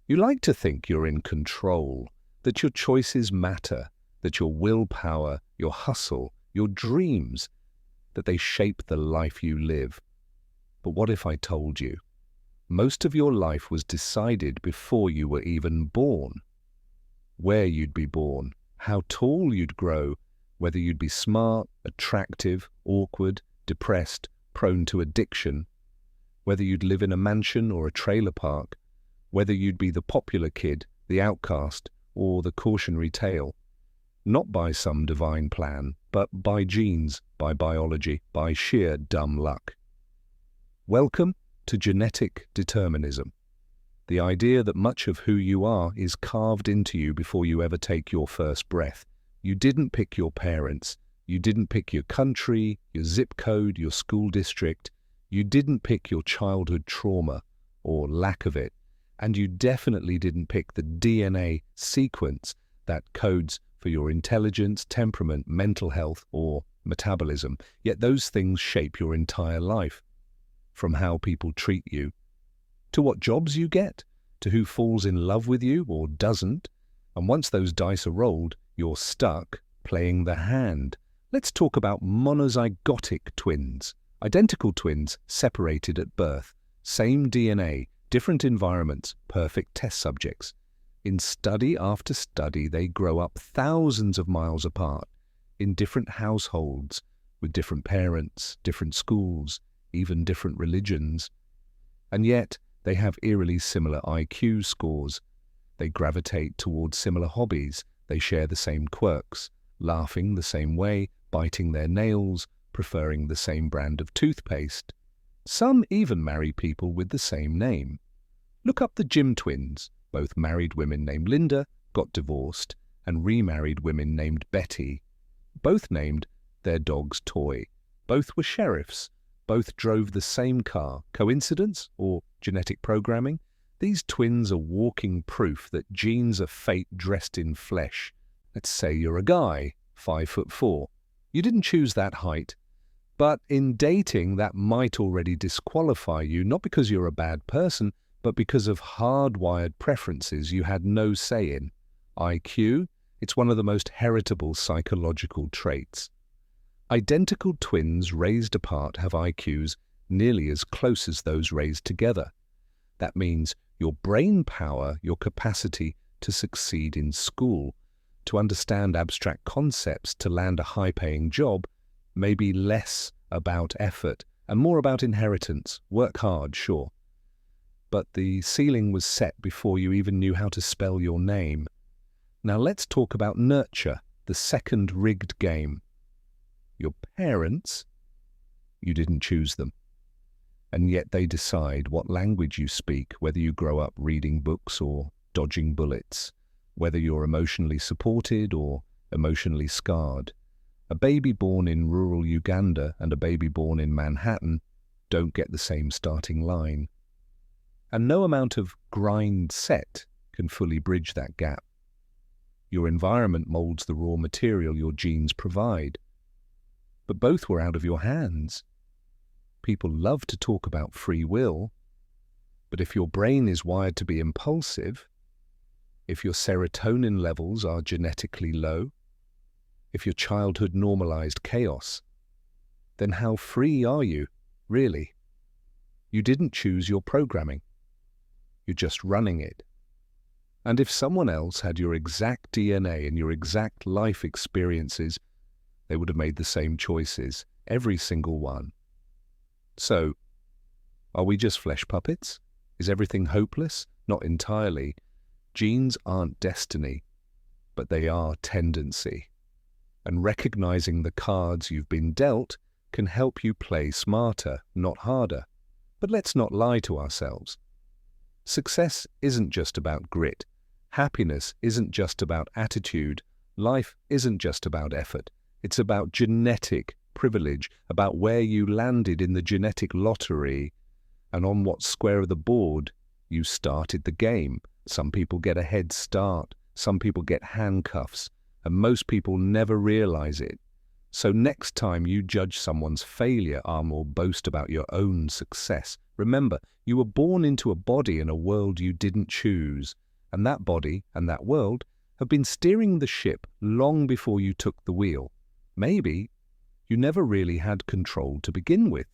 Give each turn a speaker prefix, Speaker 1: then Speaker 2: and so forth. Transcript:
Speaker 1: You like to think you're in control, that your choices matter, that your willpower, your hustle, your dreams, that they shape the life you live. But what if I told you? Most of your life was decided before you were even born. Where you'd be born, how tall you'd grow, whether you'd be smart, attractive, awkward, depressed, prone to addiction, whether you'd live in a mansion or a trailer park, whether you'd be the popular kid, the outcast, or the cautionary tale. Not by some divine plan, but by genes, by biology, by sheer dumb luck. Welcome to genetic determinism. The idea that much of who you are is carved into you before you ever take your first breath. You didn't pick your parents. You didn't pick your country, your zip code, your school district. You didn't pick your childhood trauma, or lack of it. And you definitely didn't pick the DNA sequence that codes for your intelligence, temperament, mental health, or metabolism. Yet those things shape your entire life. From how people treat you, to what jobs you get, to who falls in love with you or doesn't. And once those dice are rolled, you're stuck playing the hand. Let's talk about monozygotic twins. Identical twins separated at birth. Same DNA, different environments, perfect test subjects. In study after study, they grow up thousands of miles apart, in different households, with different parents, different schools, even different religions. And yet, they have eerily similar IQ scores. They gravitate towards similar hobbies. They share the same quirks, laughing the same way, biting their nails, preferring the same brand of toothpaste. Some even marry people with the same name. Look up the Jim twins. Both married women named Linda got divorced and remarried women named Betty. Both named their dog's toy. Both were sheriffs. Both drove the same car. Coincidence or genetic programming? These twins are walking proof that genes are fate dressed in flesh. Let's say you're a guy, 5'4". You didn't choose that height. But in dating, that might already disqualify you, not because you're a bad person, but because of hardwired preferences you had no say in. IQ, it's one of the most heritable psychological traits. Identical twins raised apart have IQs nearly as close as those raised together. That means your brain power, your capacity to succeed in school, to understand abstract concepts, to land a high-paying job, may be less about effort and more about inheritance. Work hard, sure. But the ceiling was set before you even knew how to spell your name. Now let's talk about nurture, the second rigged game. Your parents, you didn't choose them. And yet they decide what language you speak, whether you grow up reading books or dodging bullets, whether you're emotionally supported or emotionally scarred. A baby born in rural Uganda and a baby born in Manhattan don't get the same starting line. And no amount of grind set can fully bridge that gap. Your environment molds the raw material your genes provide. But both were out of your hands. People love to talk about free will, but if your brain is wired to be impulsive, if your serotonin levels are genetically low, if your childhood normalized chaos, then how free are you, really? You didn't choose your programming. You're just running it. And if someone else had your exact DNA and your exact life experiences, they would have made the same choices, every single one. So, are we just flesh puppets? Is everything hopeless? Not entirely. Genes aren't destiny, but they are tendency. And recognizing the cards you've been dealt can help you play smarter, not harder. But let's not lie to ourselves. Success isn't just about grit. Happiness isn't just about attitude. Life isn't just about effort. It's about genetic privilege, about where you landed in the genetic lottery and on what square of the board you started the game. Some people get a head start, some people get handcuffs, and most people never realize it. So next time you judge someone's failure or boast about your own success, remember, you were born into a body in a world you didn't choose, and that body and that world have been steering the ship long before you took the wheel. Maybe you never really had control to begin with.